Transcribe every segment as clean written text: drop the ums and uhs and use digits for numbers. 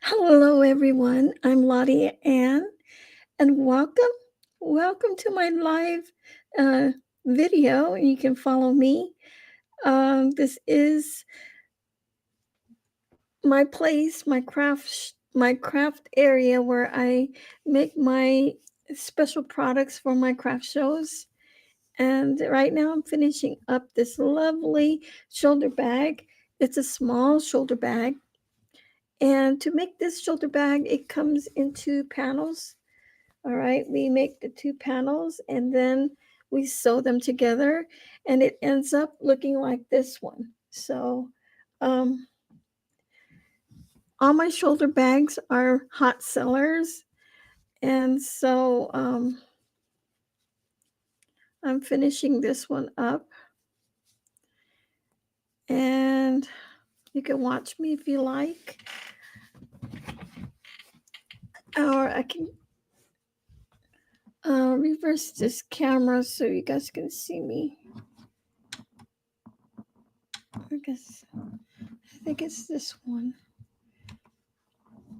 Hello, everyone. I'm Lottie Ann, and welcome to my live uh, video. You can follow me. This is my place, my craft area where I make my special products for my craft shows. And right now, I'm finishing up this lovely shoulder bag. It's a small shoulder bag. And to make this shoulder bag, it comes in two panels. All right, we make the two panels and then we sew them together and it ends up looking like this one. So, um, all my shoulder bags are hot sellers. And so I'm finishing this one up. And you can watch me if you like. Or I can reverse this camera so you guys can see me. I think it's this one.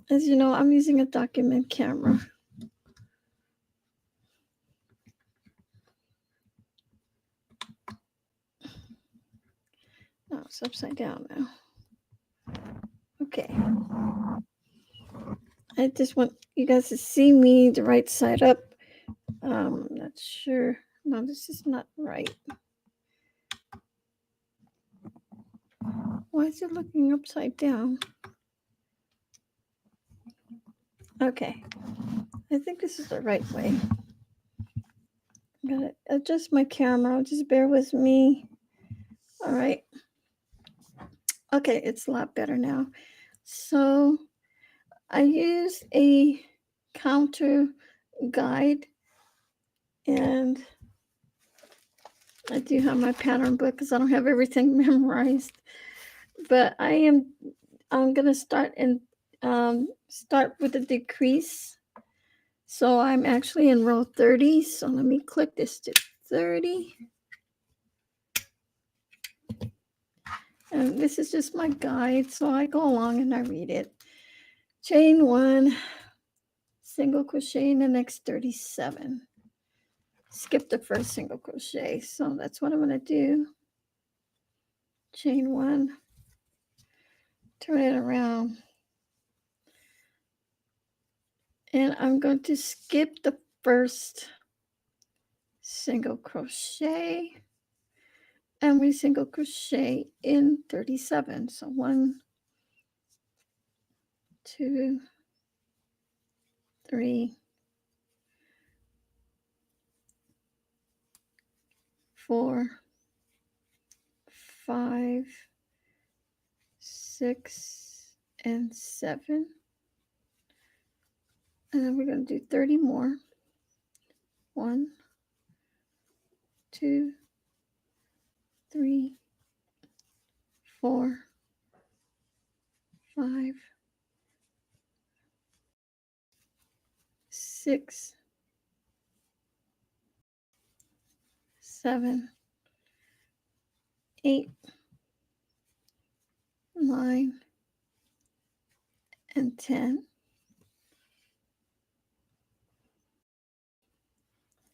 As you know, I'm using a document camera. No, it's upside down now. Okay. I just want you guys to see me the right side up. Not sure. No, this is not right. Why is it looking upside down? Okay. I think this is the right way. I'm gonna adjust my camera. Just bear with me. All right. Okay, it's a lot better now. So I used a counter guide and I do have my pattern book because I don't have everything memorized. But I'm gonna start with the decrease. So I'm actually in row 30. So let me click this to 30. And this is just my guide. So I go along and I read it. Chain 1, single crochet in the next 37. Skip the first single crochet. So that's what I'm gonna do. Chain 1, turn it around. And I'm going to skip the first single crochet and we single crochet in 37. So 1, 2, 3, 4, 5, 6, and 7. And then we're going to do 30 more. 1, 2, 3, 4, 5, 6, 7, 8, 9, and 10.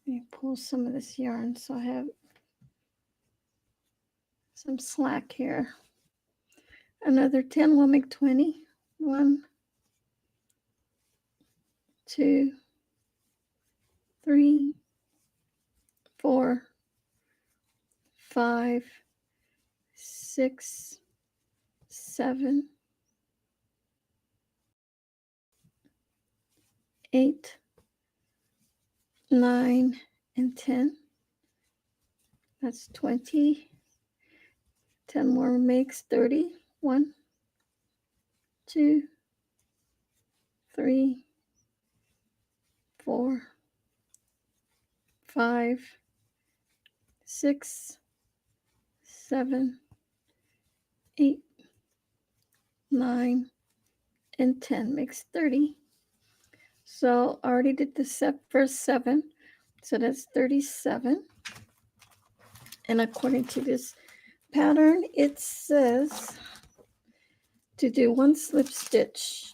Let me pull some of this yarn so I have some slack here. Another 10 will make 20. 1, 2, 3, 4, 5, 6, 7, 8, 9, and 10. That's 20. 10 more makes 30. 1, 2, 3, 4, 5, 6, 7, 8, 9, and 10 makes 30. So I already did the first 7. So that's 37. And according to this pattern, it says to do 1 slip stitch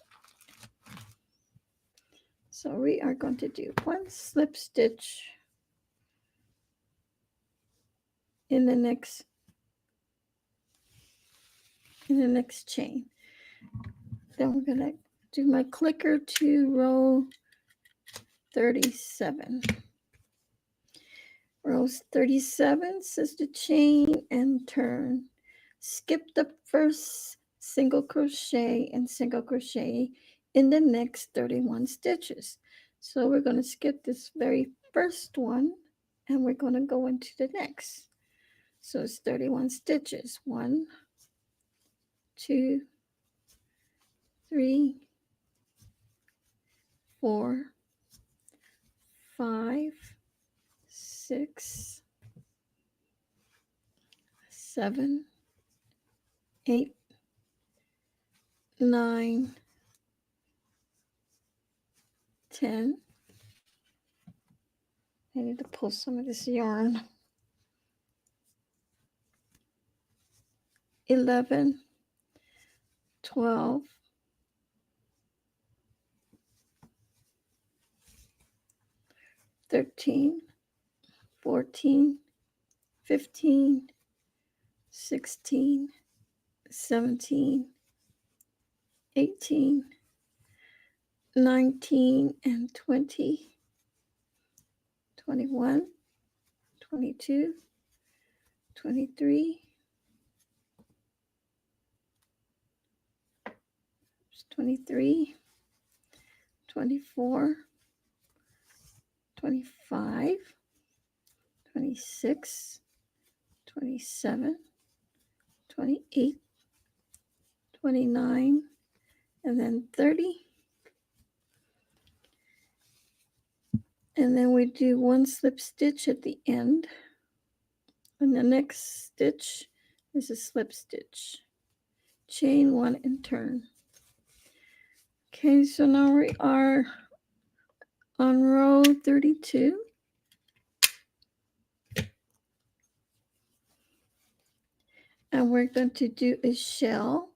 So we are going to do 1 slip stitch in the next chain. Then we're going to do my clicker to row 37. Row 37, sister chain and turn. Skip the first single crochet and single crochet in the next 31 stitches. So we're going to skip this very first one and we're going to go into the next. So it's 31 stitches. 1, 2, 3, 4, 5, 6, 7, 8, 9, 10. I need to pull some of this yarn. 11, 12, 13, 14, 15, 16, 17, 18, 19, and 20, 21, 22, 23, 23, 24, 25, 26, 27, 28, 29, and then 30. And then we do 1 slip stitch at the end. And the next stitch is a slip stitch. Chain 1 and turn. Okay, so now we are on row 32. And we're going to do a shell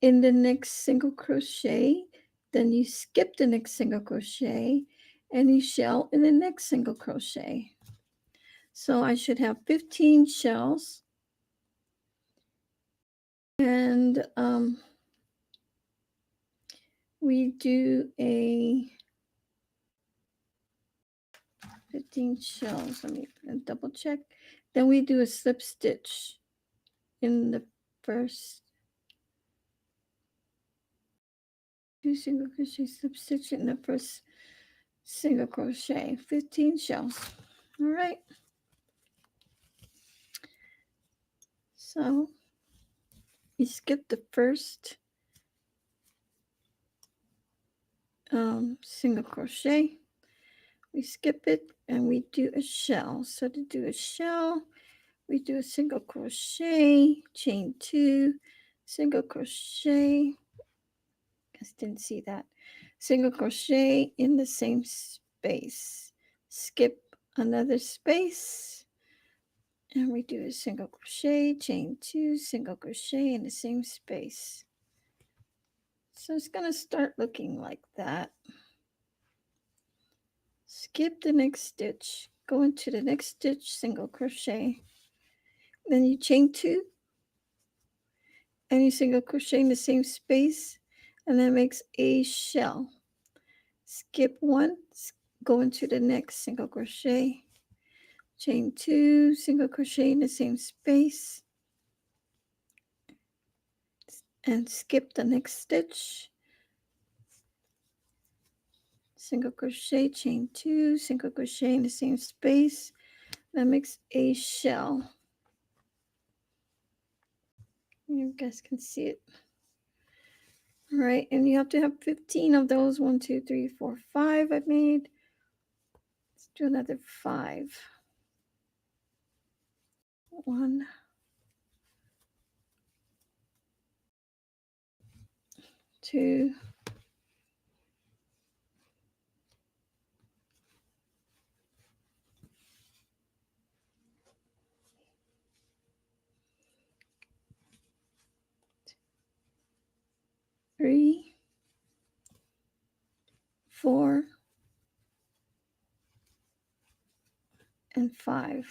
in the next single crochet. Then you skip the next single crochet and you shell in the next single crochet. So I should have 15 shells. And we do a 15 shells. Let me double check. Then we do a slip stitch in the first 2 single crochet, slip stitch in the first single crochet. 15 shells. All right. So we skip the first single crochet. We skip it and we do a shell. So to do a shell, we do a single crochet, chain 2, single crochet. Guys didn't see that. Single crochet in the same space. Skip another space and we do a single crochet, chain 2, single crochet in the same space. So it's going to start looking like that. Skip the next stitch, go into the next stitch, single crochet. Then you chain 2 and you single crochet in the same space, and that makes a shell. Skip 1, go into the next single crochet, chain 2, single crochet in the same space, and skip the next stitch, single crochet, chain 2, single crochet in the same space. That makes a shell. You guys can see it. All right, and you have to have 15 of those. 1, 2, 3, 4, 5 I made. Let's do another 5. 1, 2, 3, 4, and 5.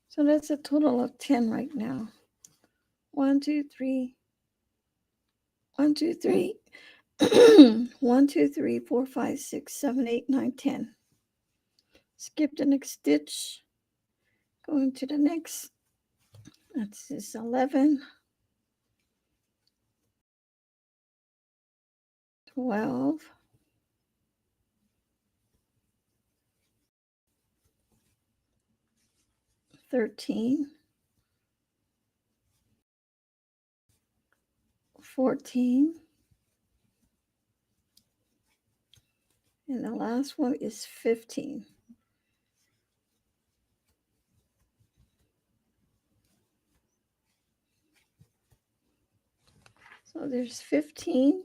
So that's a total of 10 right now. 1, 2, 3. 1, 2, 3. 1, 2, 3, 4, 5, 6, 7, 8, 9, 10. Skip the next stitch. Going to the next. That's this 11. 12. 13. 14. And the last one is 15. So there's 15.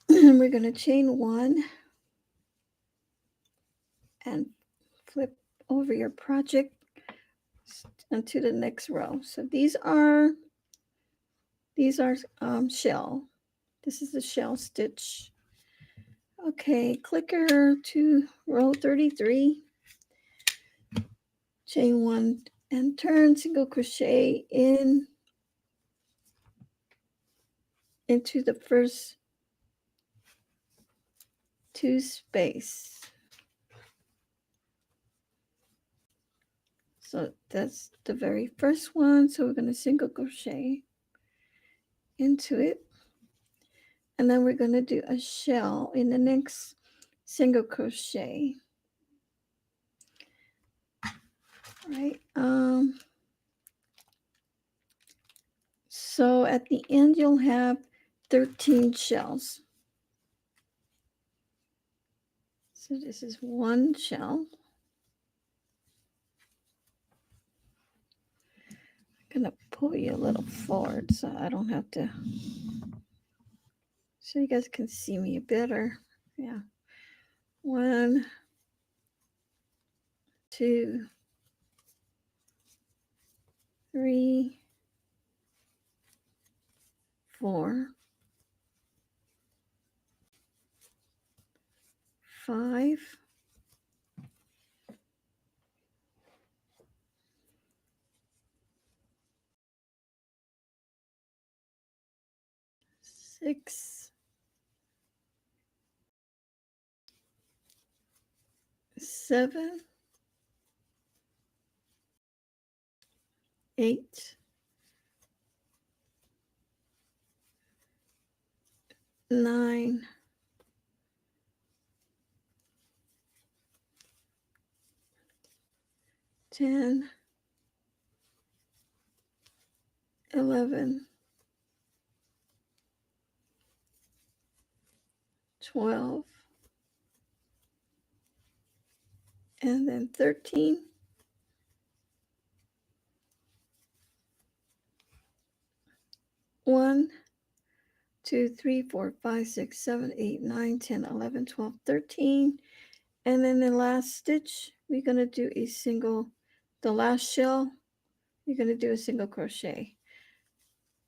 And we're going to chain 1 and flip over your project onto the next row. So these are shell. This is the shell stitch. Okay, clicker to row 33. Chain 1 and turn, single crochet into the first 2 space. So that's the very first one. So we're going to single crochet into it. And then we're going to do a shell in the next single crochet. Right. So at the end, you'll have 13 shells. So this is one shell. I'm going to pull you a little forward so I don't have to, so you guys can see me better. Yeah. 1, 2, 3, 4, 5, 6, 7, 8, 9, 10, 11, 12, and then 13. 1, 2, 3, 4, 5, 6, 7, 8, 9, 10, 11, 12, 13. And then the last stitch, we're going to do a single, the last shell, you're going to do a single crochet.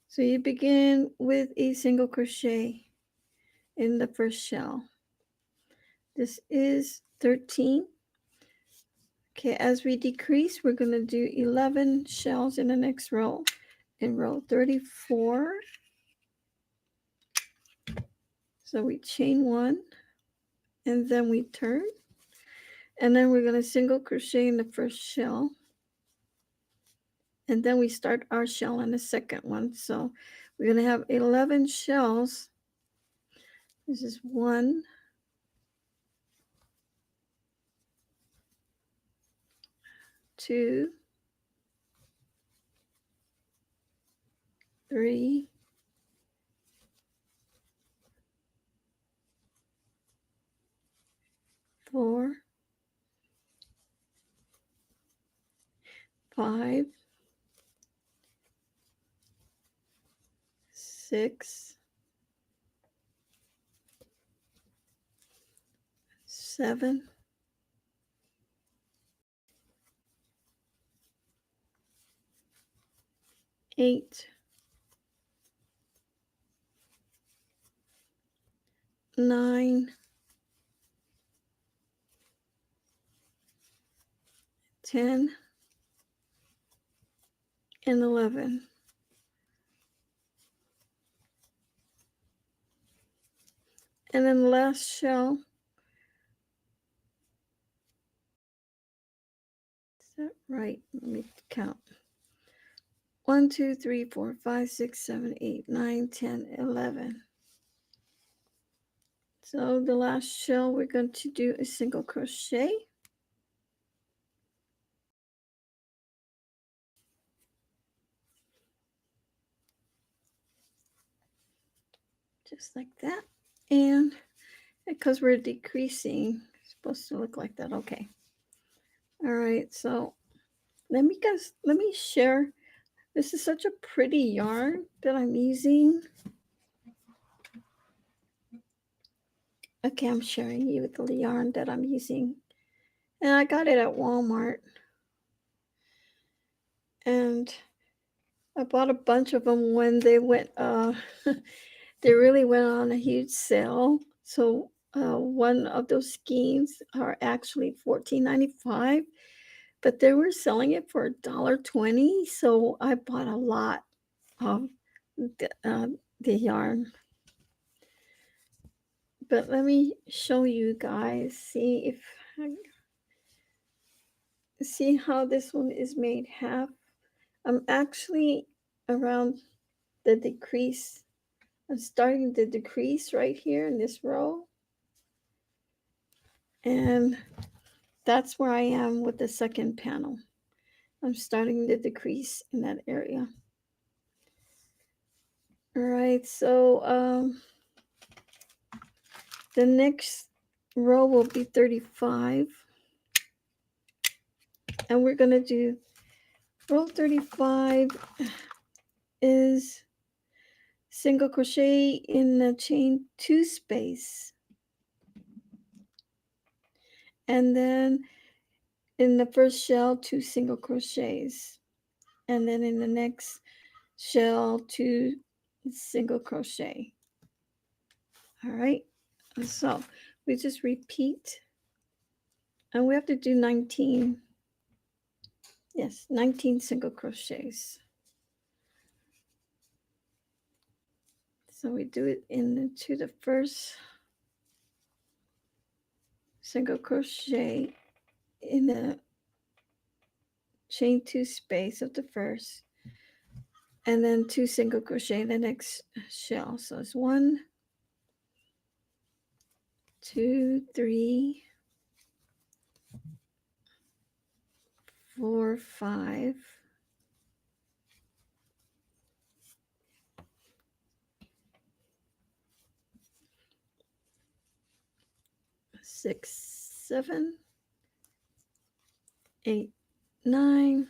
So you begin with a single crochet in the first shell. This is 13. Okay, as we decrease, we're going to do 11 shells in the next row. In row 34. So we chain 1 and then we turn. And then we're going to single crochet in the first shell. And then we start our shell in the second one. So we're going to have 11 shells. This is 1, 2, 3, 4, 5, 6, 7, 8, 9, 10, and 11. And then the last shell, is that right? Let me count. 1, 2, 3, 4, 5, 6, 7, 8, 9, 10, 11. So the last shell, we're going to do a single crochet. Just like that. And because we're decreasing, it's supposed to look like that. Okay. All right. So let me share. This is such a pretty yarn that I'm using. Okay, I'm sharing you with the yarn that I'm using. And I got it at Walmart. And I bought a bunch of them when they went, they really went on a huge sale. So one of those skeins are actually $14.95, but they were selling it for $1.20. So I bought a lot of the yarn. But let me show you guys. See how this one is made half. I'm actually around the decrease. I'm starting the decrease right here in this row. And that's where I am with the second panel. I'm starting the decrease in that area. All right, so the next row will be 35. And we're going to do row 35 is single crochet in the chain 2 space. And then in the first shell, 2 single crochets. And then in the next shell, 2 single crochet. All right. So we just repeat. And we have to do 19. Yes, 19 single crochets. So we do it into the first single crochet in the chain 2 space of the first, and then 2 single crochet in the next shell. So it's 1, 2, 3, 4, 5, 6, 7, 8, 9,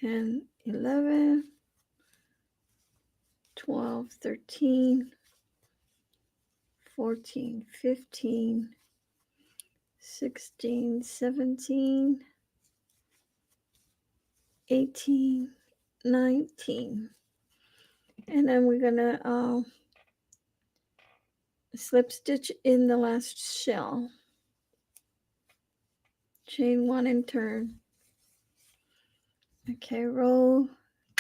10, 11, 12, 13, 14, 15, 16, 17, 18, 19. And then we're going to slip stitch in the last shell. Chain 1 and turn. Okay, row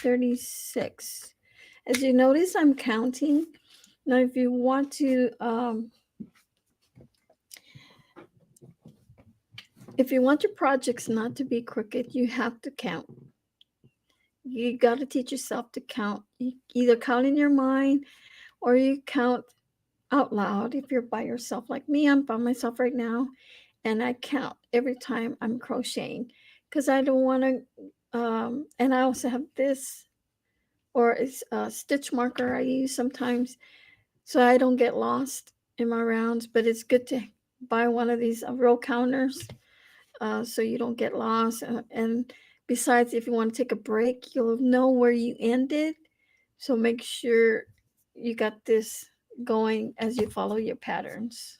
36. As you notice, I'm counting. Now, if you want to, if you want your projects not to be crooked, you have to count. You got to teach yourself to count. You either count in your mind or you count out loud. If you're by yourself, like me, I'm by myself right now, and I count every time I'm crocheting because I don't want to. And I also have this, or it's a stitch marker I use sometimes, so I don't get lost in my rounds. But it's good to buy one of these row counters so you don't get lost. And besides, if you want to take a break, you'll know where you ended. So make sure you got this going as you follow your patterns.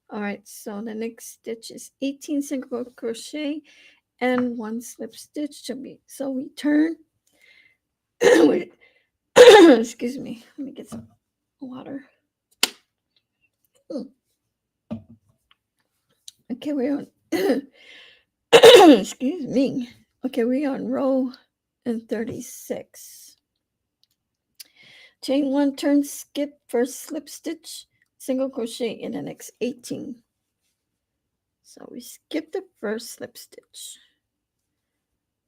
All right, so the next stitch is 18 single crochet and 1 slip stitch. So we turn. Excuse me, let me get some water. Okay, we're on excuse me. Okay, we're on row and 36. Chain 1, turn, skip, first slip stitch, single crochet in the next 18. So we skip the first slip stitch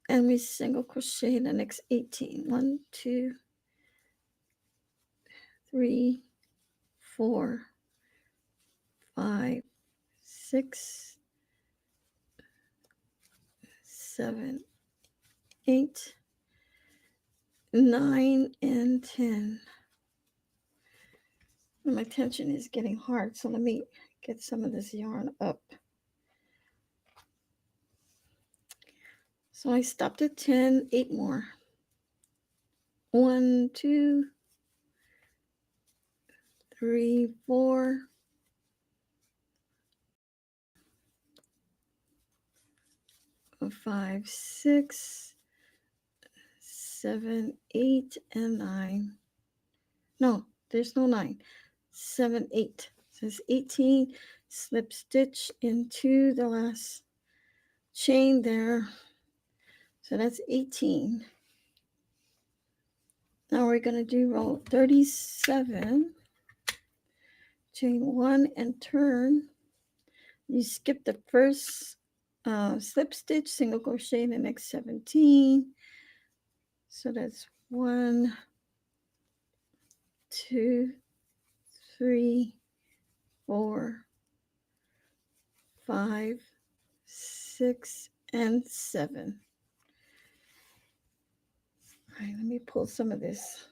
and we single crochet in the next 18. 1, 2, 3, 4, 5, 6, 7, 8, 9, and 10. My tension is getting hard, so let me get some of this yarn up. So I stopped at 10, 8 more. 1, 2, 3, 4, 5, 6, 7, 8, and 9. No, there's no 9. 7, 8. So it's 18. Slip stitch into the last chain there. So that's 18. Now we're going to do row 37. Chain 1 and turn. You skip the first slip stitch, single crochet in the next 17. So that's 1, 2, 3, 4, 5, 6, and 7. All right, let me pull some of this.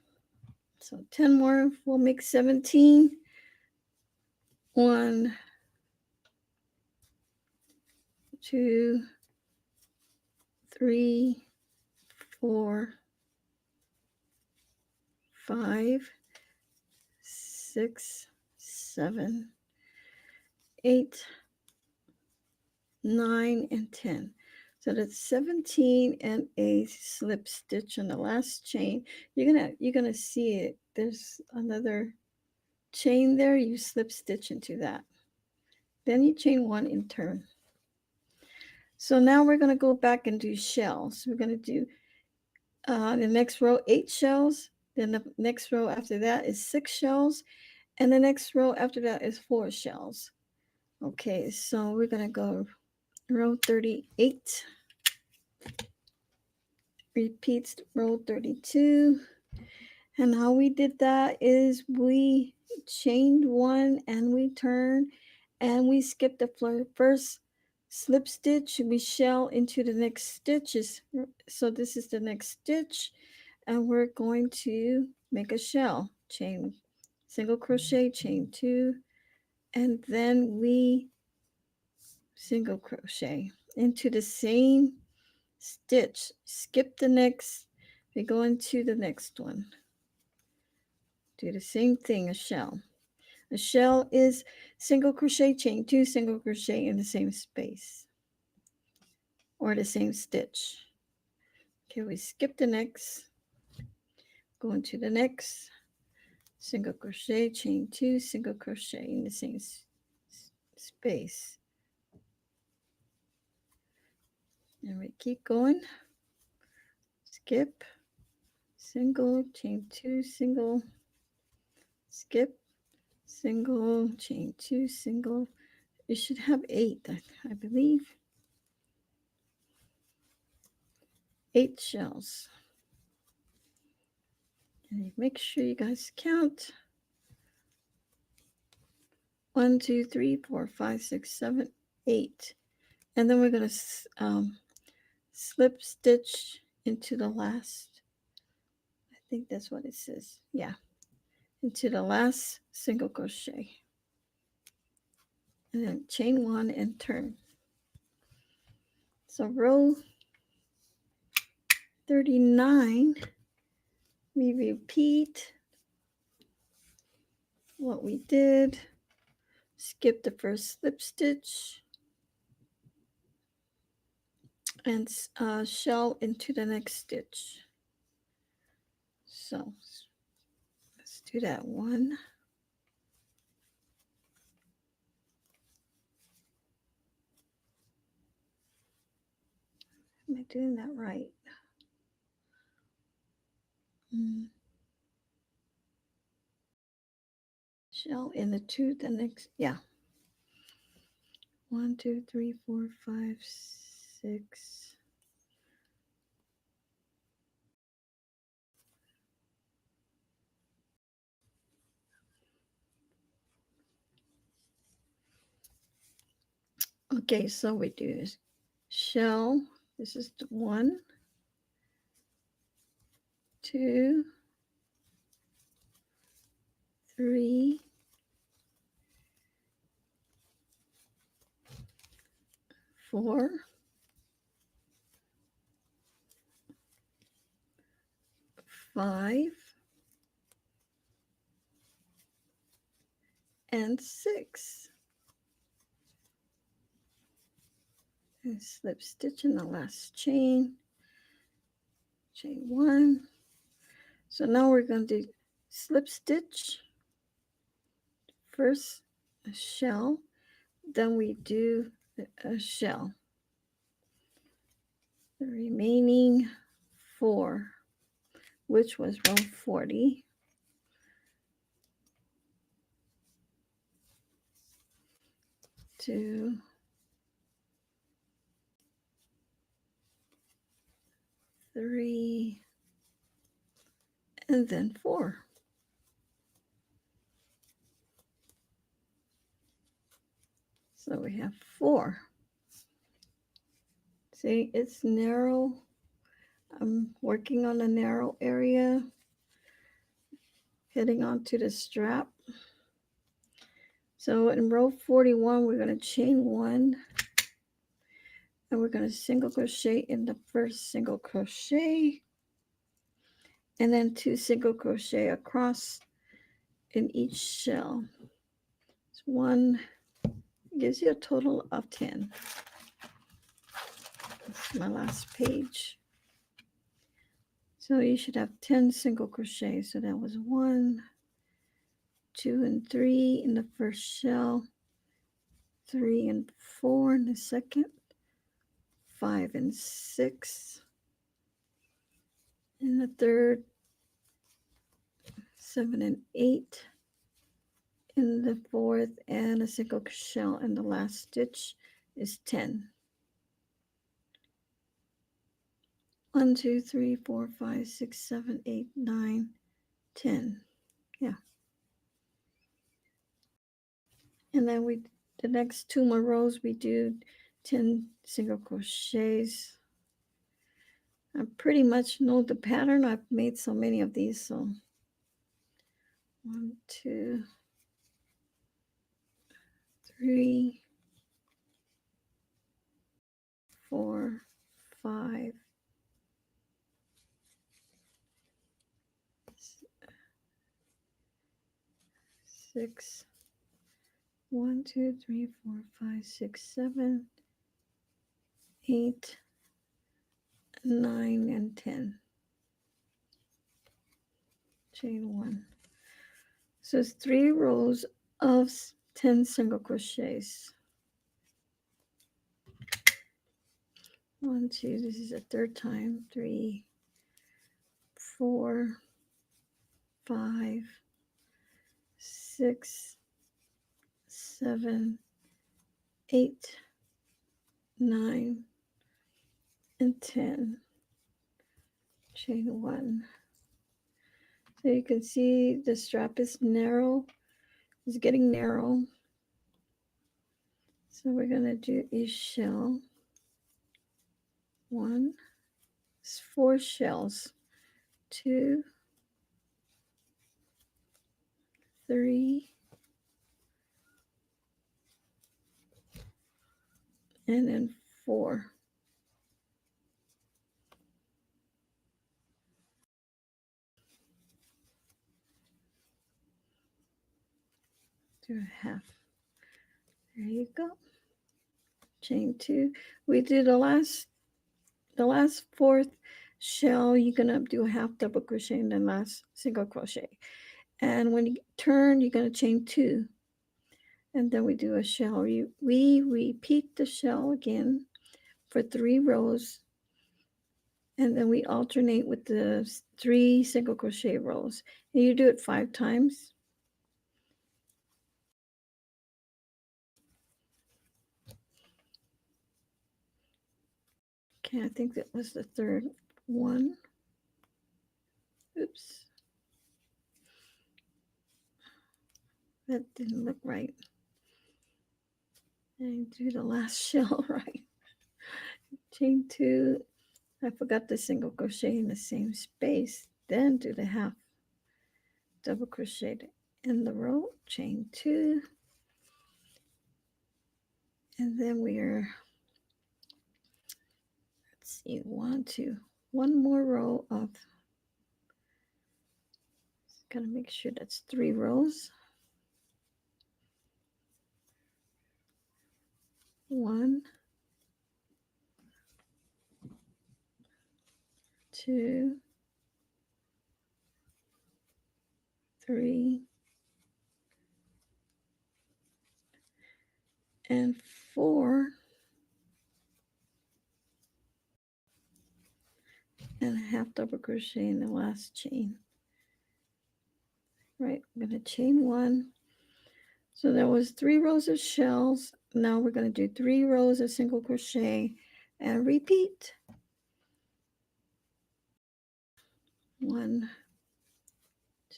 So 10 more will make 17. 1, 2, 3, 4, 5, 6, 7, 8, 9, and 10. So that's 17 and a slip stitch on the last chain. You're gonna see it. There's another chain there. You slip stitch into that. Then you chain 1 in turn. So now we're gonna go back and do shells. We're gonna do the next row 8 shells. Then the next row after that is 6 shells, and the next row after that is 4 shells. Okay, so we're gonna go row 38. Repeats row 32. And how we did that is we chained 1 and we turn and we skip the first slip stitch. We shell into the next stitches. So this is the next stitch, and we're going to make a shell. Chain, single crochet, chain 2, and then we single crochet into the same stitch. Skip the next, we go into the next one. Do the same thing, a shell. A shell is single crochet, chain 2, single crochet in the same space or the same stitch. Okay, we skip the next, go into the next, single crochet, chain 2, single crochet in the same space. And we keep going. Skip, single, chain 2, single, skip, single, chain 2, single. You should have 8, I believe. 8 shells. And make sure you guys count. 1, 2, 3, 4, 5, 6, 7, 8. And then we're going to slip stitch into the last. I think that's what it says. Yeah. Into the last single crochet. And then chain 1 and turn. So row 39, we repeat what we did. Skip the first slip stitch and shell into the next stitch. So let's do that 1, Am I doing that right? Shell in the two, the next, yeah. 1, 2, 3, 4, 5, 6. Okay, so we do shell. This is the 1, 2, 3, 4, 5, and 6. And slip stitch in the last chain. Chain 1. So now we're going to do slip stitch. First a shell, then we do a shell. The remaining 4, which was row 40. Two, 3, and then 4. So we have 4. See, it's narrow. I'm working on a narrow area, heading onto the strap. So in row 41, we're going to chain 1, and we're going to single crochet in the first single crochet, and then 2 single crochet across in each shell. So 1 gives you a total of 10. That's my last page. So you should have 10 single crochets. So that was 1, 2, and 3 in the first shell, 3 and 4 in the second, 5 and 6 in the third, 7 and 8 in the fourth, and a single shell in the last stitch is 10. 1, 2, 3, 4, 5, 6, 7, 8, 9, 10. Yeah. And then the next 2 more rows, we do 10 single crochets. I pretty much know the pattern. I've made so many of these. So 1, 2, 3, 4, 5, 6. 1, 2, 3, 4, 5, 6, 7, 8, 9, and 10. Chain 1. So it's 3 rows of 10 single crochets. 1, 2, this is the third time. 3, 4, 5, 6, 7, 8, 9, and 10. Chain 1. So you can see the strap is narrow. It's getting narrow. So we're going to do a shell. 1. It's 4 shells. 2, 3, and then 4. Do a half. There you go. Chain 2. We do the last 4th shell. You're gonna do a half double crochet in the last single crochet, and when you turn, you're gonna chain 2, and then we do a shell. We repeat the shell again for 3 rows, and then we alternate with the 3 single crochet rows, and you do it 5 times. Okay, I think that was the third one. Oops. That didn't look right. And do the last shell right. Chain 2. I forgot the single crochet in the same space. Then do the half double crochet in the row, chain 2. And then we are, let's see, 1, 2, one more row of, gotta make sure that's 3 rows. 1, 2, 3, and 4, and a half double crochet in the last chain. Right, I'm going to chain 1. So there was 3 rows of shells. Now we're going to do 3 rows of single crochet and repeat. 1,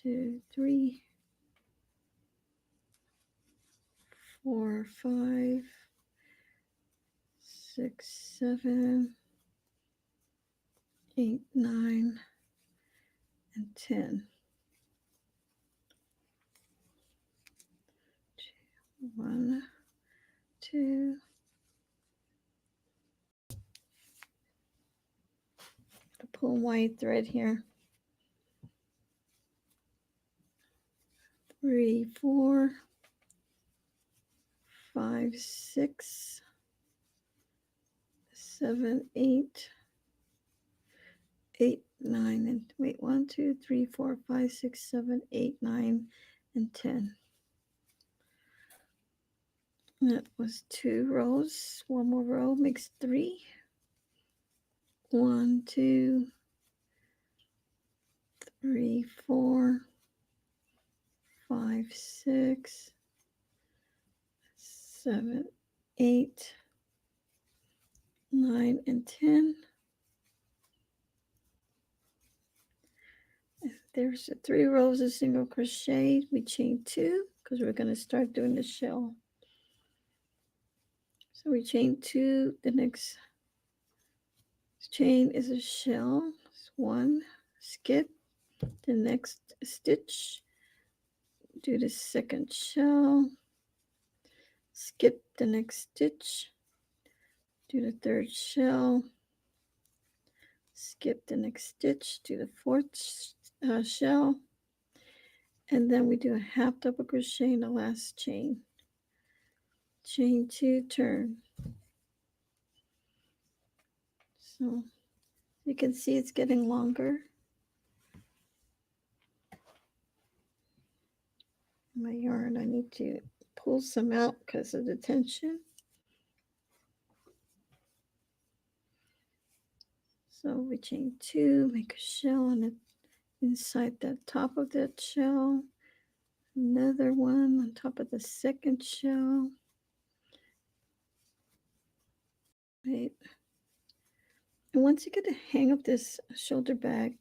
2, 3, 4, 5, 6, 7, 8, 9, and 10. 1, 2, pull white thread here. 3, 4, 5, 6, 7, 8, 8, 9, and wait, 1, 2, 3, 4, 5, 6, 7, 8, 9, and 10. That was 2 rows. One more row makes 3. 1, 2, 3, 4, 5, 6, 7, 8, 9, and 10. There's the 3 rows of single crochet. We chain 2 because we're going to start doing the shell. So we chain 2. The next chain is a shell. It's 1, skip the next stitch, do the second shell, skip the next stitch, do the third shell, skip the next stitch, do the fourth shell, and then we do a half double crochet in the last chain. Chain 2, turn. So you can see it's getting longer. My yarn, I need to pull some out because of the tension. So we chain 2, make a shell on it inside the top of that shell, another one on top of the second shell. Right. And once you get the hang of this shoulder bag,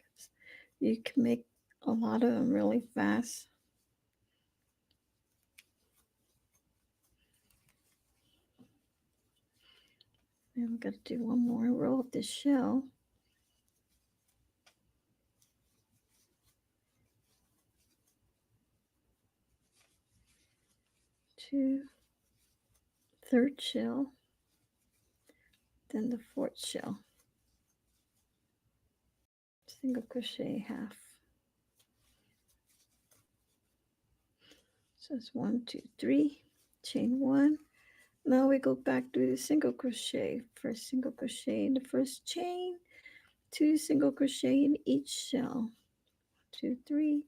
you can make a lot of them really fast. And we've got to do one more row of the shell. Two, third shell, then the fourth shell. Single crochet half. So it's 1, 2, 3, chain 1. Now we go back to the single crochet. First single crochet in the first chain, 2 single crochet in each shell. 2, 3,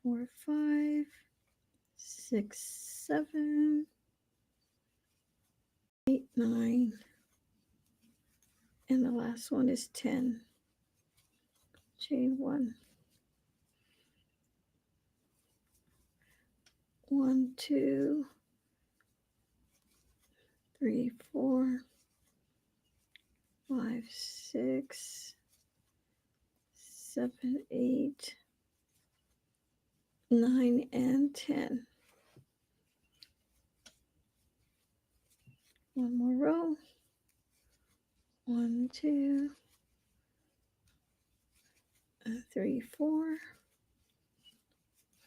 4, 5, 6, 7, 8, 9, And the last one is 10. Chain 1. 1, 2, 3, 4, 5, 6, 7, 8, 9, and 10. One more row. 1, 2, 3, 4,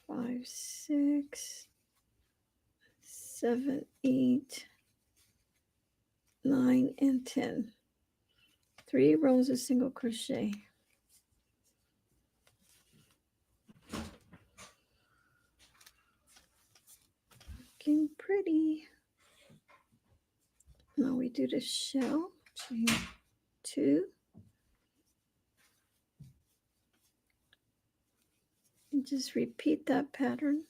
5, 6, 7, 8, 9, and 10. 3 rows of single crochet. Looking pretty. Now we do the shell. Chain 2. And just repeat that pattern.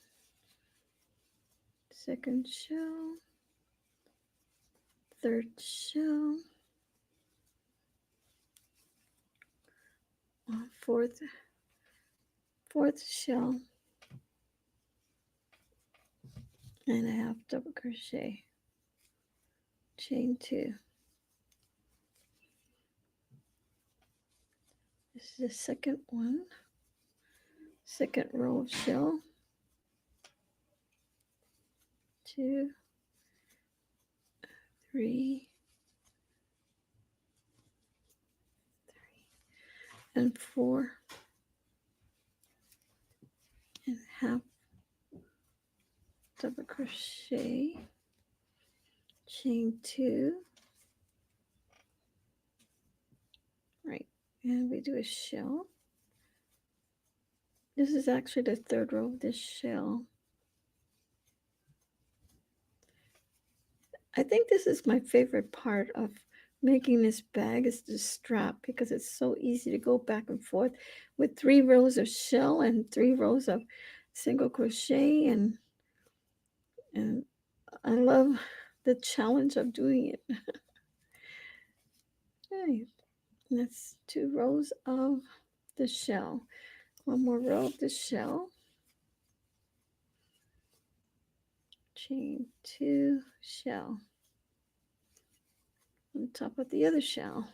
Second shell. Third shell. Fourth shell. And a half double crochet. Chain 2. This is the second one. Second row of shell. 2, 3, and 4, and half double crochet, chain 2, right, and we do a shell. This is actually the third row of this shell. I think this is my favorite part of making this bag is the strap, because it's so easy to go back and forth with 3 rows of shell and 3 rows of single crochet, and I love the challenge of doing it. Okay, that's 2 rows of the shell. One more row of the shell. Chain 2, shell. On top of the other shell.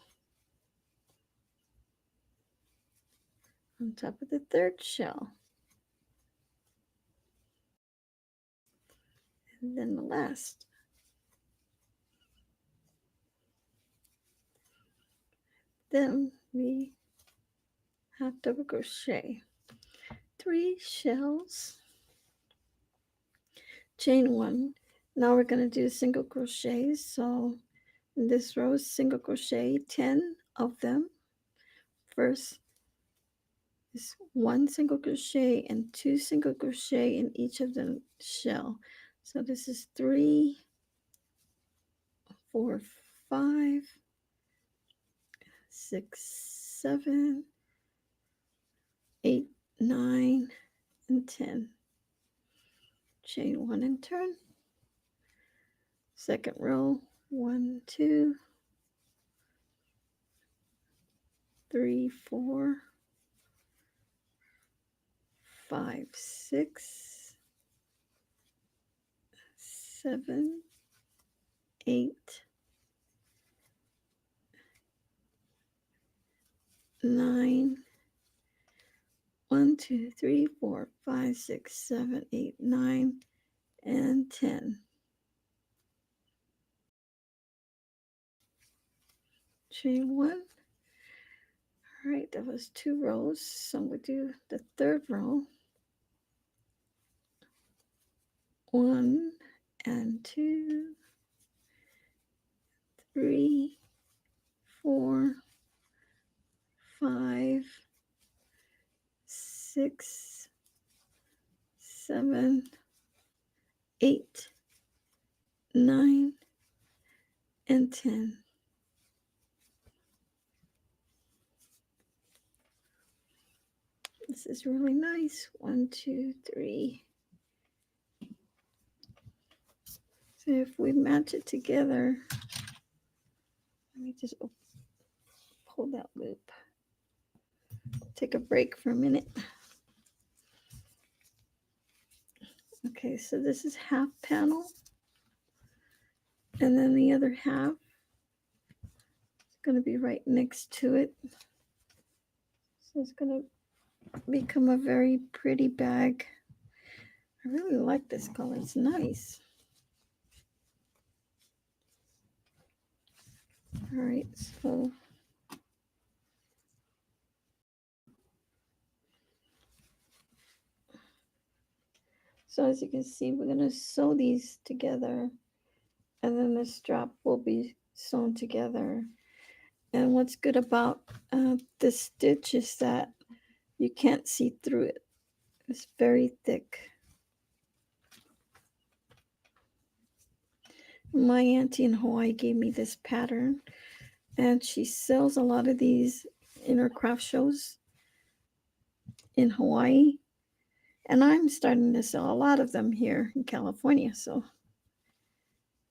On top of the third shell. And then the last. Then we half double crochet. 3 shells. Chain 1. Now we're going to do single crochets. So in this row, single crochet, 10 of them. First is 1 single crochet and 2 single crochet in each of the shell. So this is 3, 4, 5, 6, 7, 8, 9, and 10. Chain 1 and turn. Second row, 1, 2, 3, 4, 5, 6, 7, 8, 9. 1, 2, 3, 4, 5, 6, 7, 8, 9, and 10. Chain 1. All right, that was 2 rows. So we do the third row. 1 and 2, 3, 4, 5, 6, 7, 8, 9, and 10. This is really nice. 1, 2, 3. So if we match it together, let me just open. pull that loop. Take a break for a minute. Okay, so this is half panel. And then the other half is going to be right next to it. So it's going to become a very pretty bag. I really like this color. It's nice. All right, so as you can see, we're going to sew these together, and then the strap will be sewn together. And what's good about this stitch is that you can't see through it. It's very thick. My auntie in Hawaii gave me this pattern, and she sells a lot of these in her craft shows in Hawaii. And I'm starting to sell a lot of them here in California. So,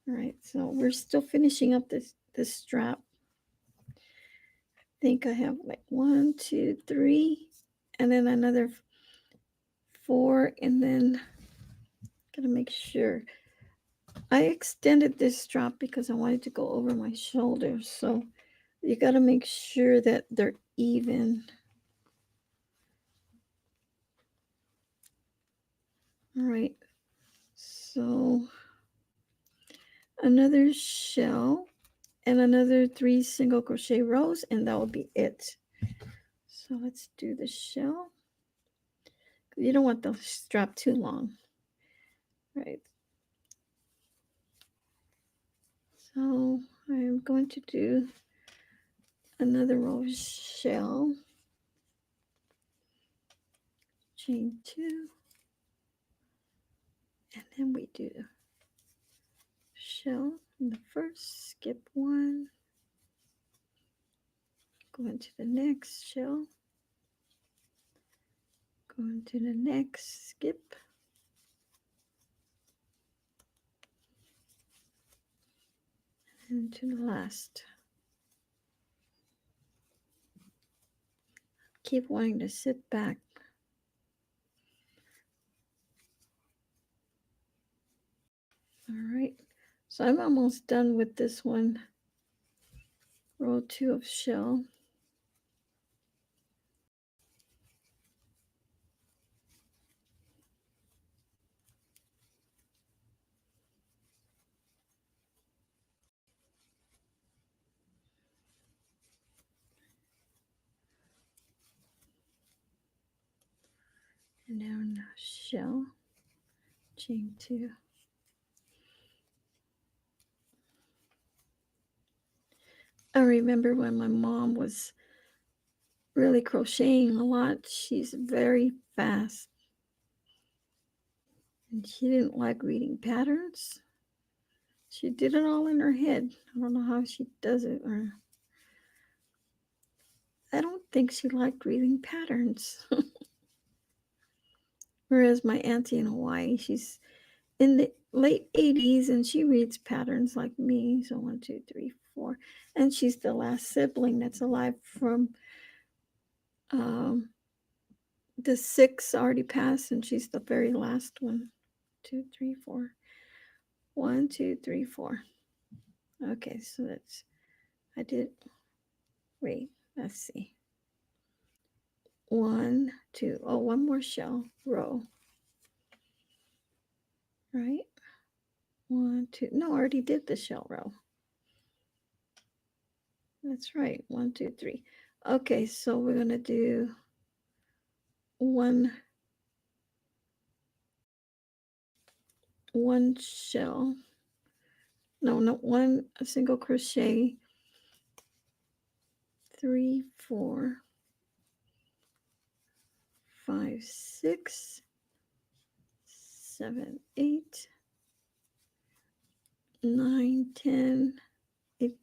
all right, so we're still finishing up this strap. I think I have like 1, 2, 3, and then another 4, and then gotta make sure. I extended this strap because I wanted to go over my shoulders. So you gotta make sure that they're even. All right, so another shell and another 3 single crochet rows, and that will be it. So let's do the shell. You don't want the strap too long, right? So I'm going to do another row of shell, chain 2, and then we do shell in the first, skip 1, go into the next shell, go into the next, skip, and to the last. Keep wanting to sit back. All right, so I'm almost done with this one. Row 2 of shell. And now shell, chain 2. I remember when my mom was really crocheting a lot. She's very fast. And she didn't like reading patterns. She did it all in her head. I don't know how she does it. Or I don't think she liked reading patterns. Whereas my auntie in Hawaii, she's in the late 80s and she reads patterns like me. So 1, 2, 3, 4. And she's the last sibling that's alive from the 6 already passed, and she's the very last one. 2, 3, 4. 1, 2, 3, 4. Okay, so I did, wait, let's see. 1, 2, oh, one more shell row. Right? 1, 2, no, I already did the shell row. That's right, 1, 2, 3. Okay, so we're gonna do one shell. No, not one, a single crochet. 3, 4, 5, 6, 7, 8, 9, 10, 8,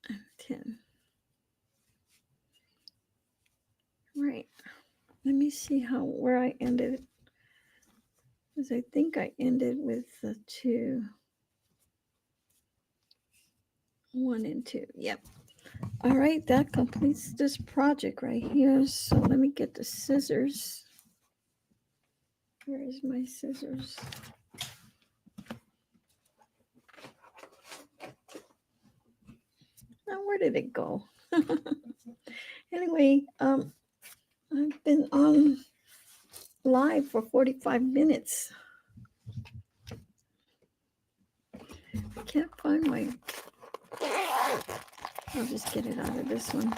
and 10. Right. Let me see where I ended. Because I think I ended with the 2. 1 and 2. Yep. All right, that completes this project right here. So let me get the scissors. Where is my scissors? Now, where did it go? Anyway, I've been on live for 45 minutes. I can't find my... I'll just get it out of this one.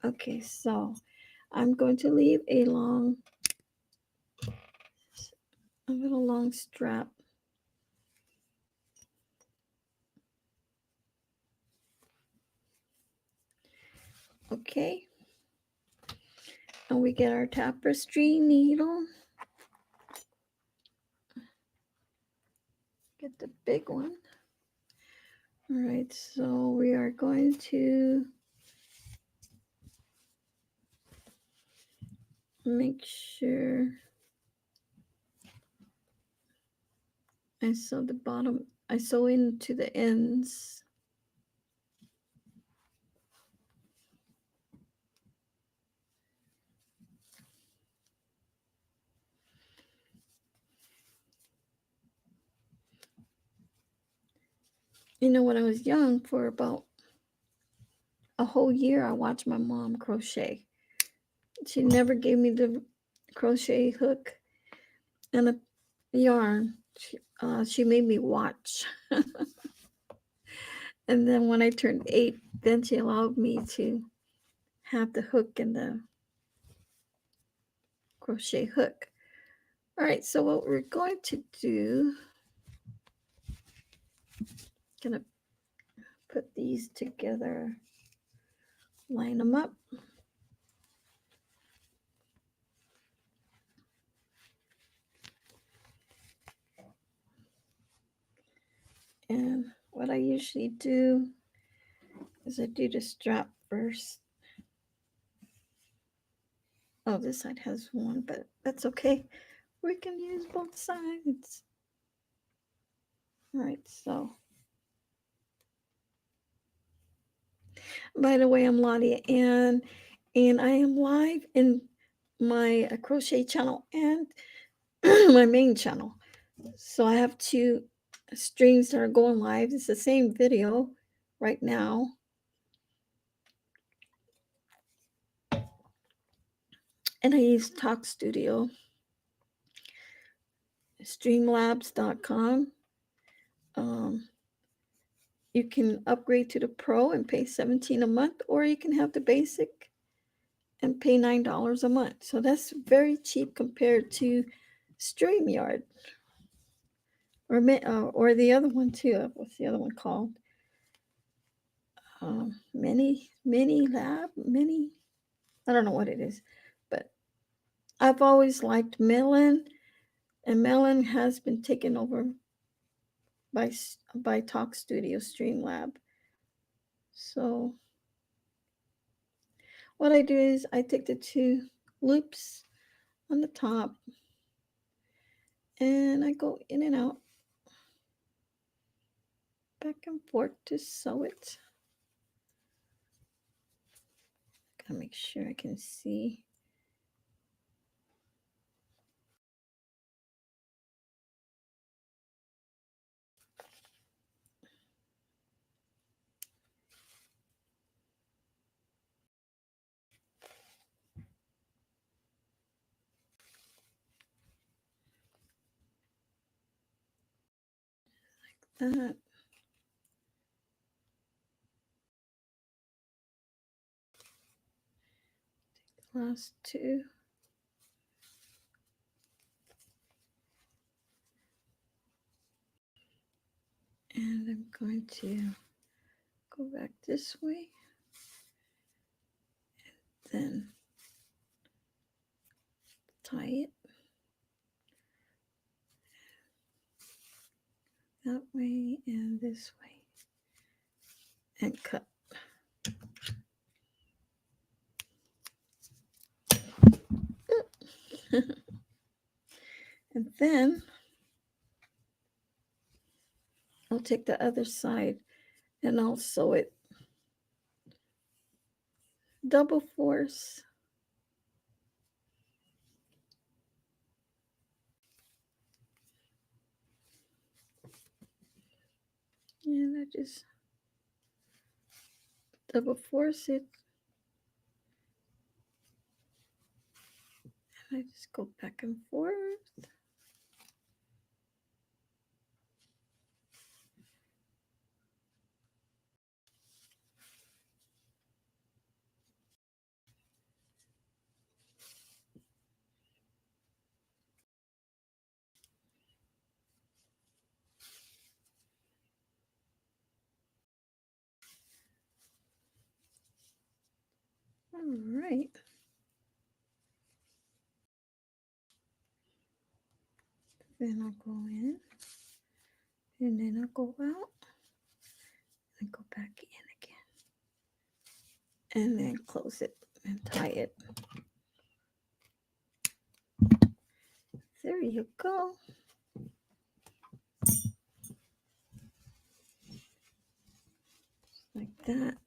Okay, so I'm going to leave a little long strap. Okay. And we get our tapestry needle. Get the big one. All right, so we are going to make sure I sew the bottom. I sew into the ends. You know, when I was young, for about a whole year, I watched my mom crochet. She never gave me the crochet hook and the yarn. She made me watch. And then when I turned 8, then she allowed me to have the hook and the crochet hook. All right, so what we're going to do, gonna put these together, line them up. And what I usually do is I do the strap first. Oh, this side has one, but that's okay. We can use both sides. All right, so. By the way, I'm Lottie, and I am live in my crochet channel and my main channel. So I have 2 streams that are going live. It's the same video right now. And I use Talk Studio, streamlabs.com. You can upgrade to the Pro and pay $17 a month, or you can have the basic and pay $9 a month. So that's very cheap compared to StreamYard. Or the other one too. What's the other one called? Mini Lab, Mini. I don't know what it is, but I've always liked Melon, and Melon has been taken over by Talk Studio Streamlab. So what I do is I take the 2 loops on the top, and I go in and out, back and forth to sew it. Gotta make sure I can see. Like that. Last 2. And I'm going to go back this way. And then tie it that way and this way. And cut. And then I'll take the other side and I'll sew it double force. And I just double force it. And I just go back and forth. All right. Then I'll go in, and then I'll go out, and go back in again, and then close it and tie it. There you go. Like that.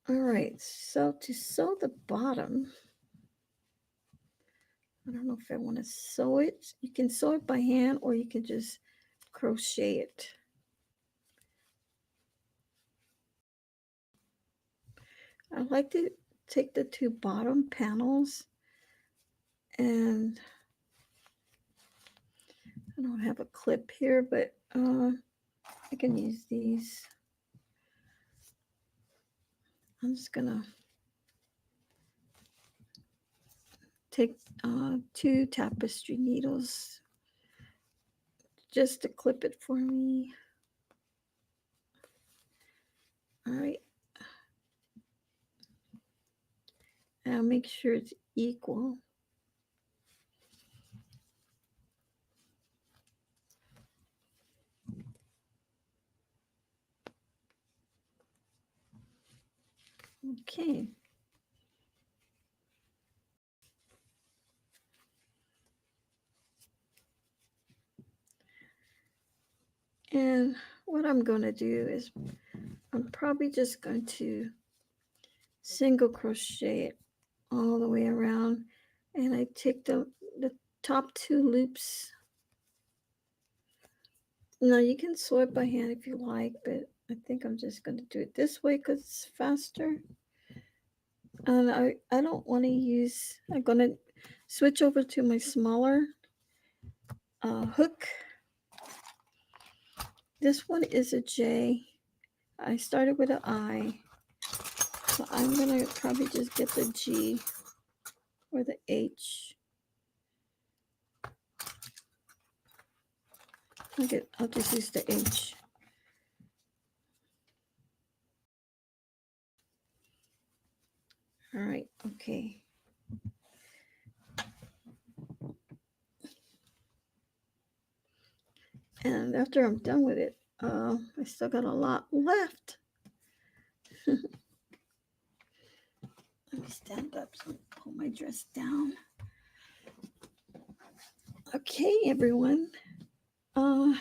All right, so to sew the bottom, I don't know if I want to sew it. You can sew it by hand or you can just crochet it. I like to take the two bottom panels, and I don't have a clip here, but I can use these. I'm just gonna take two tapestry needles just to clip it for me. All right. And I'll make sure it's equal. Okay. And what I'm going to do is I'm probably just going to single crochet it all the way around, and I take the top two loops. Now you can sew it by hand if you like, but I think I'm just going to do it this way because it's faster. And I don't want to use, I'm going to switch over to my smaller hook. This one is a J. I started with an I, so I'm going to probably just get the G or the H. I'll just use the H. All right, okay. And after I'm done with it, I still got a lot left. Let me stand up so I pull my dress down. Okay, everyone. I'm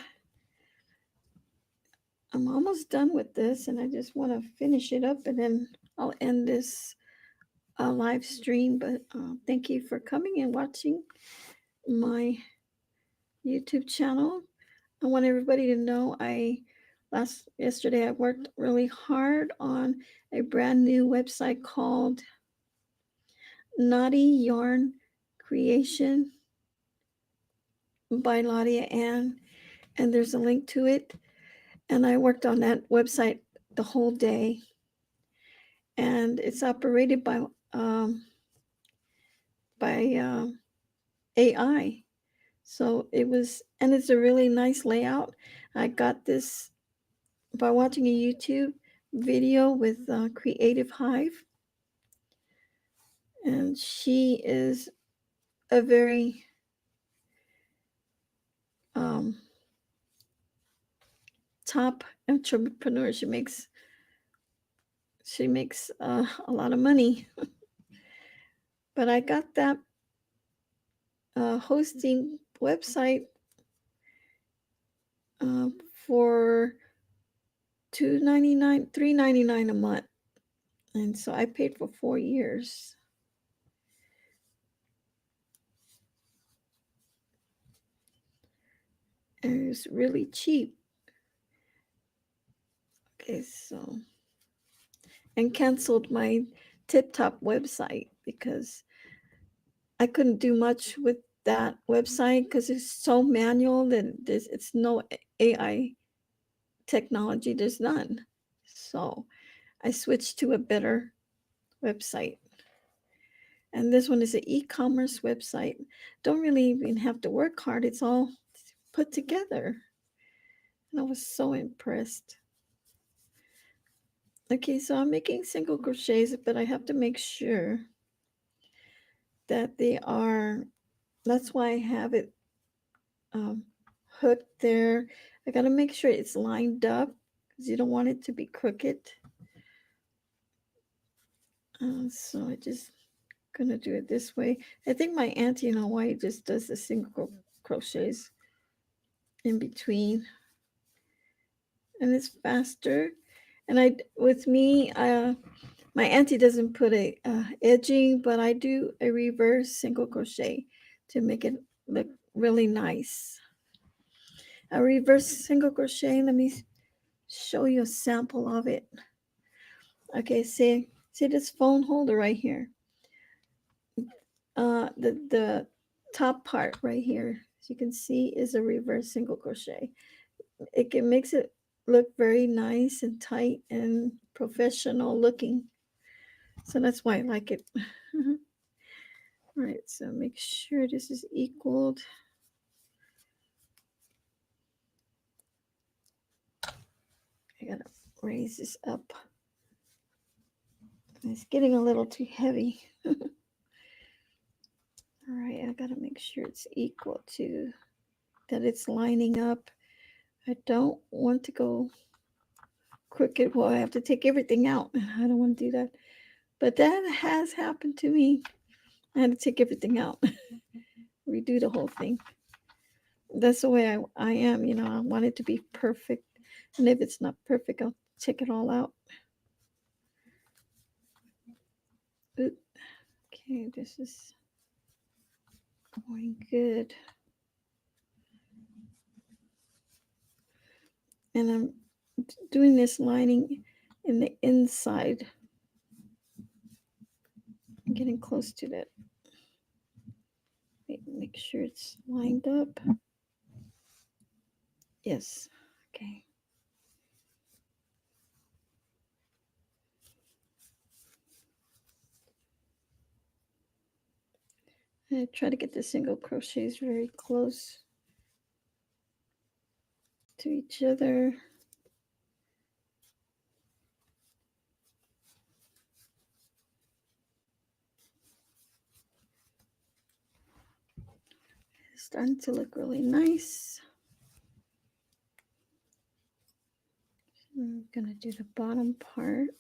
almost done with this, and I just want to finish it up, and then I'll end this live stream. But thank you for coming and watching my YouTube channel. I want everybody to know yesterday I worked really hard on a brand new website called Naughty Yarn Creation by Ladia Ann, and there's a link to it. And I worked on that website the whole day, and it's operated by AI. So it's a really nice layout. I got this by watching a YouTube video with Creative Hive, and she is a very top entrepreneur. She makes a lot of money. But I got that hosting website for $2.99, $3.99 a month, and so I paid for 4 years. And it was really cheap. Okay, so and canceled my Tip Top website because I couldn't do much with that website because it's so manual that it's no AI technology. There's none. So I switched to a better website. And this one is an e-commerce website. Don't really even have to work hard. It's all put together. And I was so impressed. Okay, so I'm making single crochets, but I have to make sure that they are, that's why I have it hooked there. I got to make sure it's lined up because you don't want it to be crooked. So I just gonna do it this way. I think my auntie in Hawaii just does the single crochets in between, and it's faster. And I, with me, my auntie doesn't put a edging, but I do a reverse single crochet to make it look really nice. A reverse single crochet. Let me show you a sample of it. Okay, see this phone holder right here. The top part right here, as you can see, is a reverse single crochet. Makes it look very nice and tight and professional looking. So that's why I like it. All right, so make sure this is equaled. I gotta raise this up. It's getting a little too heavy. All right, I gotta make sure it's equal to, that it's lining up. I don't want to go crooked. Well, I have to take everything out. I don't want to do that. But that has happened to me. I had to take everything out, redo the whole thing. That's the way I am. I want it to be perfect. And if it's not perfect, I'll check it all out. Oop. Okay, this is going good. And I'm doing this lining in the inside. I'm getting close to that. Wait, make sure it's lined up. Yes. Okay. I try to get the single crochets very close to each other. It's starting to look really nice. I'm gonna do the bottom part.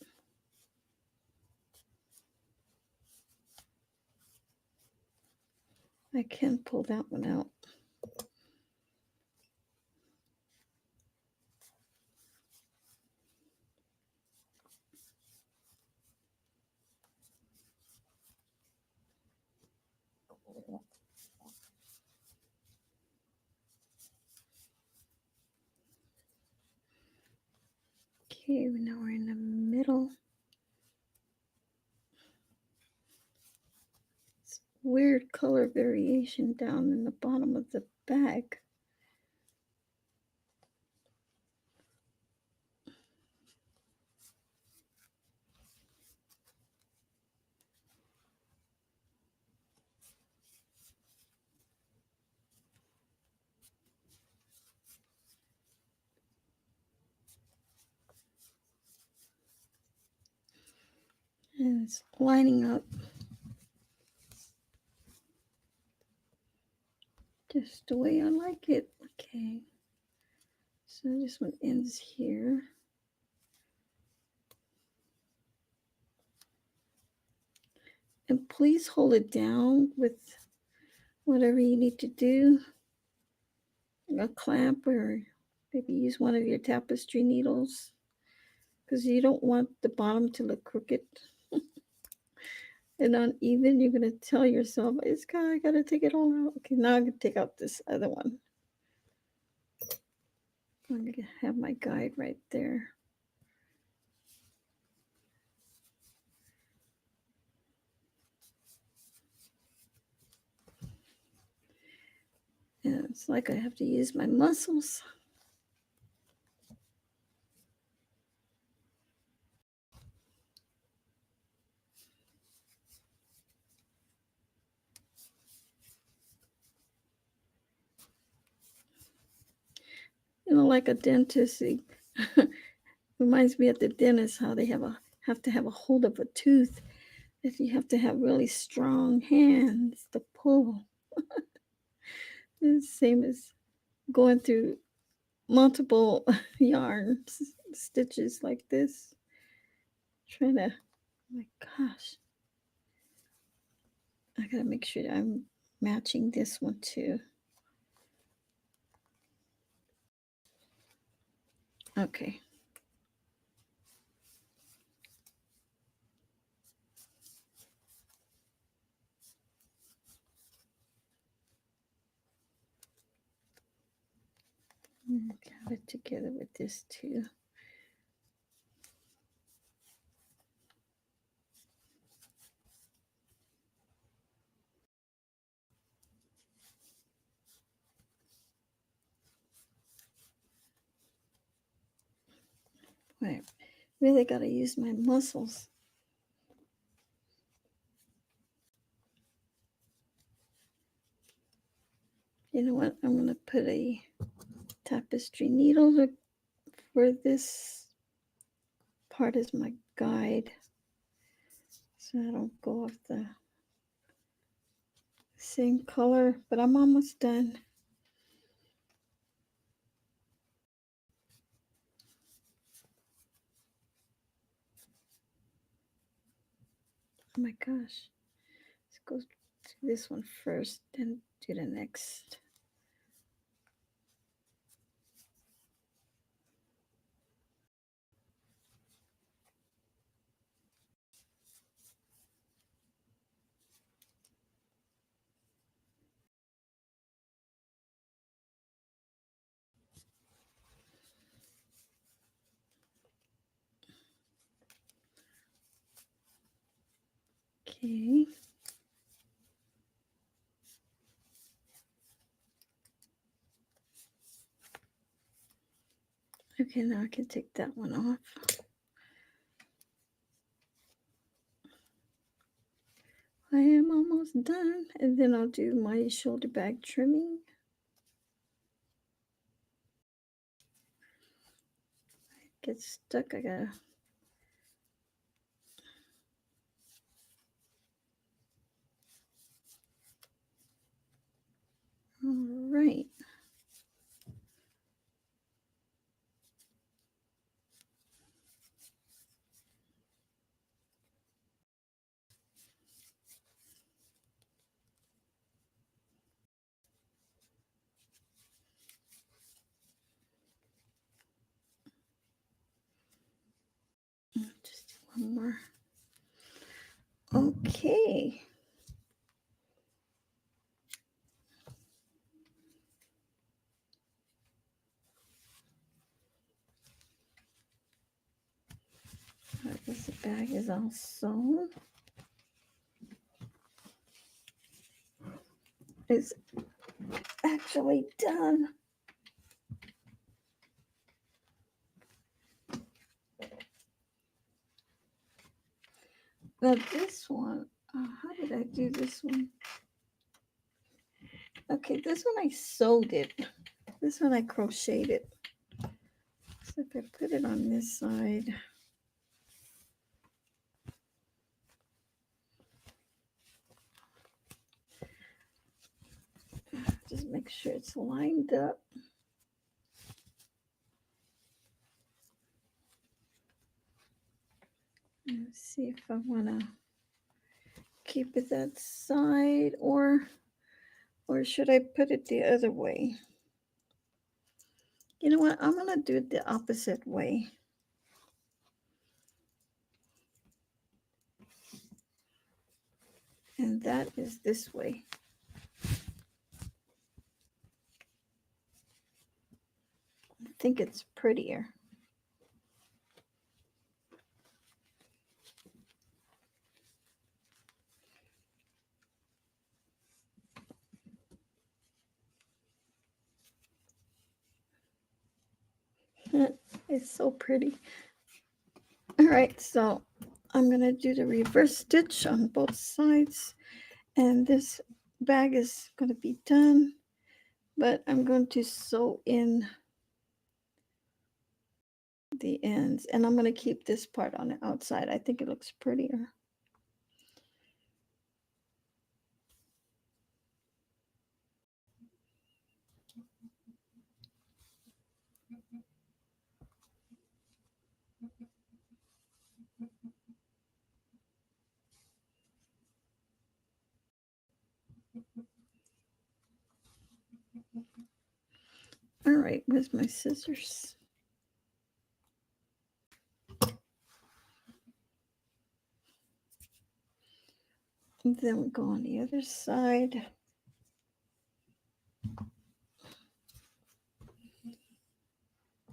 I can pull that one out. Okay, now we're in the middle. It's weird color variation down in the bottom of the bag. And it's lining up just the way I like it. Okay, so this one ends here. And please hold it down with whatever you need to do, a clamp or Maybe use one of your tapestry needles because you don't want the bottom to look crooked and uneven. You're going to tell yourself, I got to take it all out. Okay, now I can take out this other one. I'm going to have my guide right there. And it's like I have to use my muscles. Like a dentist. Reminds me of the dentist how they have to have a hold of a tooth. If you have to have really strong hands to pull. It's the same as going through multiple yarn stitches like this. Trying to, oh my gosh. I gotta make sure I'm matching this one too. Okay. Have it together with this too. I really got to use my muscles. You know what? I'm going to put a tapestry needle for this part as my guide, so I don't go off the same color, but I'm almost done. Oh my gosh. Let's go to this one first, then do the next. Okay. Okay, now I can take that one off. I am almost done, and then I'll do my shoulder bag trimming. Get stuck, I gotta. All right. Just do one more. Okay. This bag is all sewn. It's actually done. Now this one, how did I do this one? Okay, this one I sewed it. This one I crocheted. So if I put it on this side, just make sure it's lined up. Let's see if I want to keep it that side or should I put it the other way? You know what? I'm going to do it the opposite way. And that is this way. I think it's prettier. It's so pretty. All right, so I'm going to do the reverse stitch on both sides. And this bag is going to be done. But I'm going to sew in the ends. And I'm going to keep this part on the outside. I think it looks prettier. All right, where's my scissors? And then we go on the other side.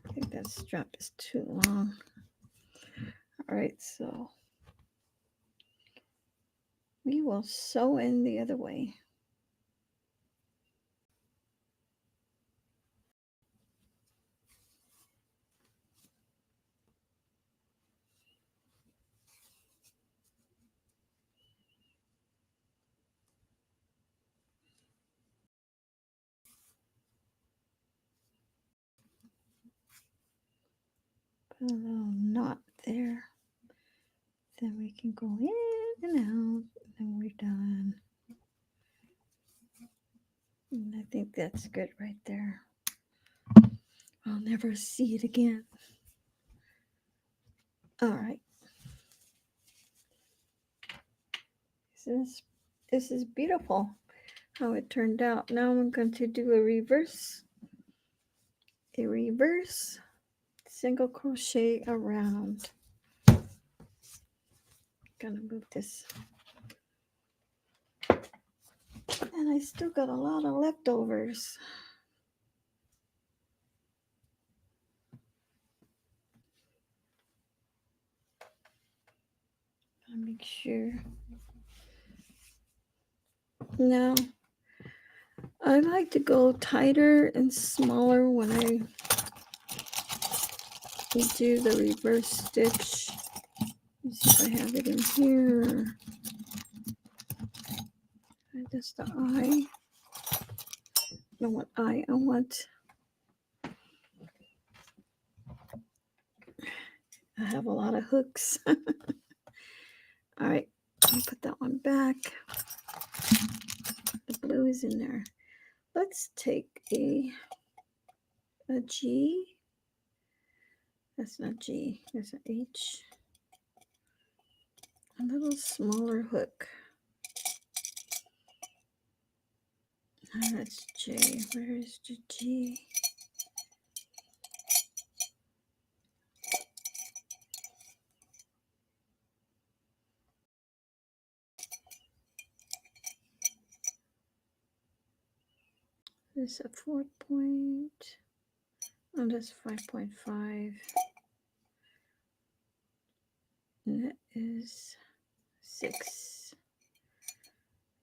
I think that strap is too long. All right, so we will sew in the other way. Put a little knot there. Then we can go in and out, and then we're done. And I think that's good right there. I'll never see it again. All right. This is beautiful how it turned out. Now I'm going to do a reverse single crochet around. Gonna move this. And I still got a lot of leftovers. I'll make sure. Now, I like to go tighter and smaller when I do the reverse stitch. Let's see if I have it in here. Just the eye. I don't want eye. I want. I have a lot of hooks. All right, I'll put that one back. The blue is in there. Let's take a G. That's not G. That's an H. A little smaller hook. That's J. Where is the G? This is a 4 point. Oh, that's 5.5. And that is 6.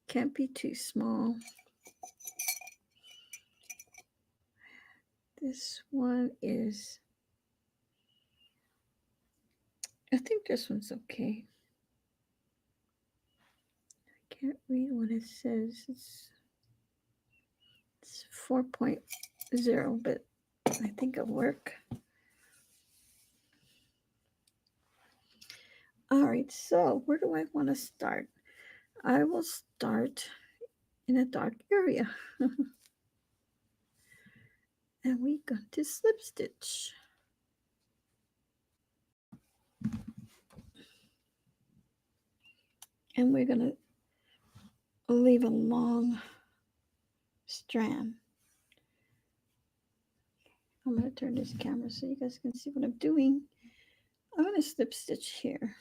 Can't be too small. This one is, I think this one's okay. I can't read what it says. It's 4.0, but I think it'll work. All right, so where do I want to start? I will start in a dark area. And we got to slip stitch. And we're going to leave a long strand. I'm going to turn this camera so you guys can see what I'm doing. I'm going to slip stitch here.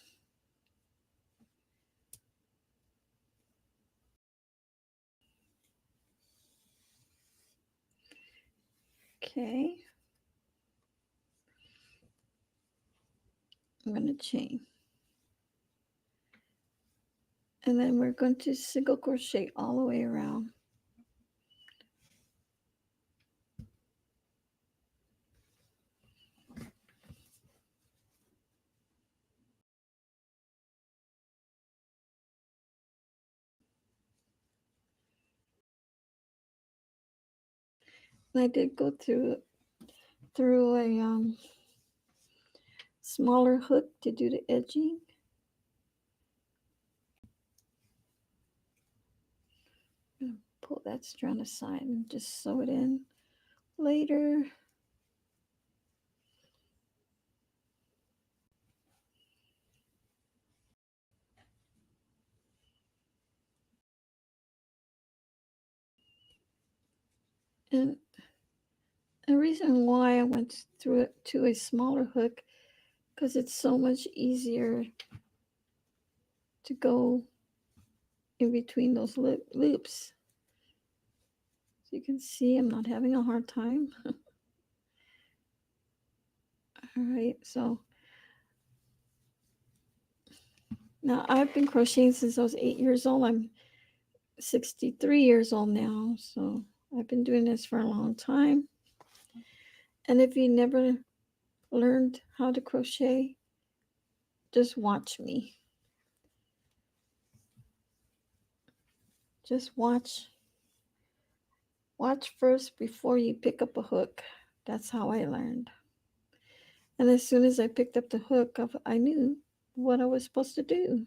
Okay. I'm going to chain. And then we're going to single crochet all the way around. And I did go through a smaller hook to do the edging. I'm gonna pull that strand aside and just sew it in later. And the reason why I went through it to a smaller hook, because it's so much easier to go in between those loops. So you can see I'm not having a hard time. All right, so now I've been crocheting since I was 8 years old. I'm 63 years old now, so I've been doing this for a long time. And if you never learned how to crochet, just watch me. Just watch first before you pick up a hook. That's how I learned. And as soon as I picked up the hook, I knew what I was supposed to do.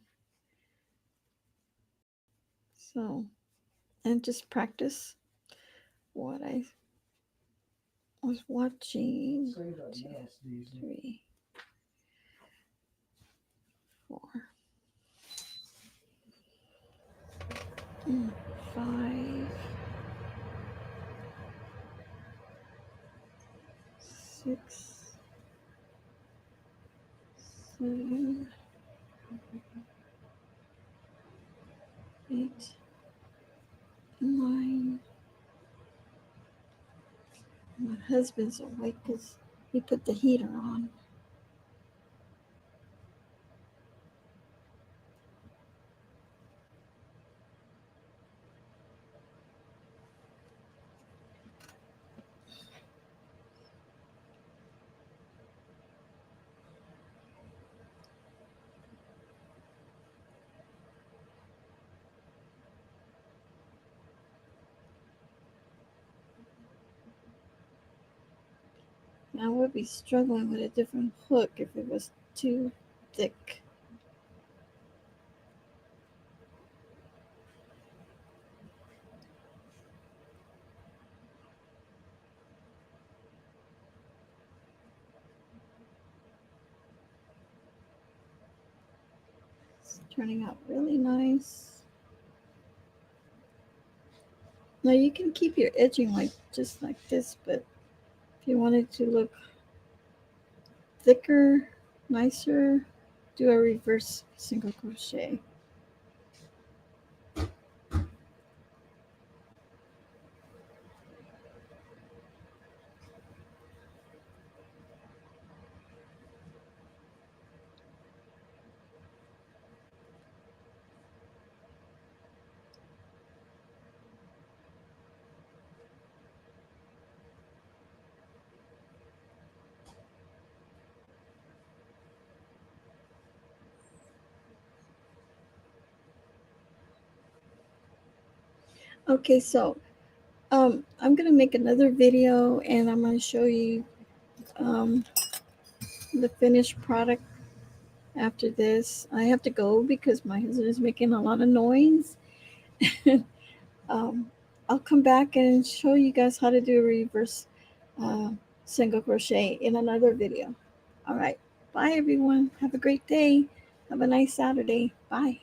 So, and just practice what I was watching. 2, 3, 4, 5, 6, 7, 8, 9. My husband's awake because he put the heater on. I would be struggling with a different hook if it was too thick. It's turning out really nice. Now you can keep your edging just like this, but if you wanted to look thicker, nicer, do a reverse single crochet. Okay, so I'm gonna make another video and I'm gonna show you the finished product after this. I have to go because my husband is making a lot of noise. I'll come back and show you guys how to do a reverse uh, single crochet in another video. All right. Bye, everyone. Have a great day. Have a nice Saturday. Bye.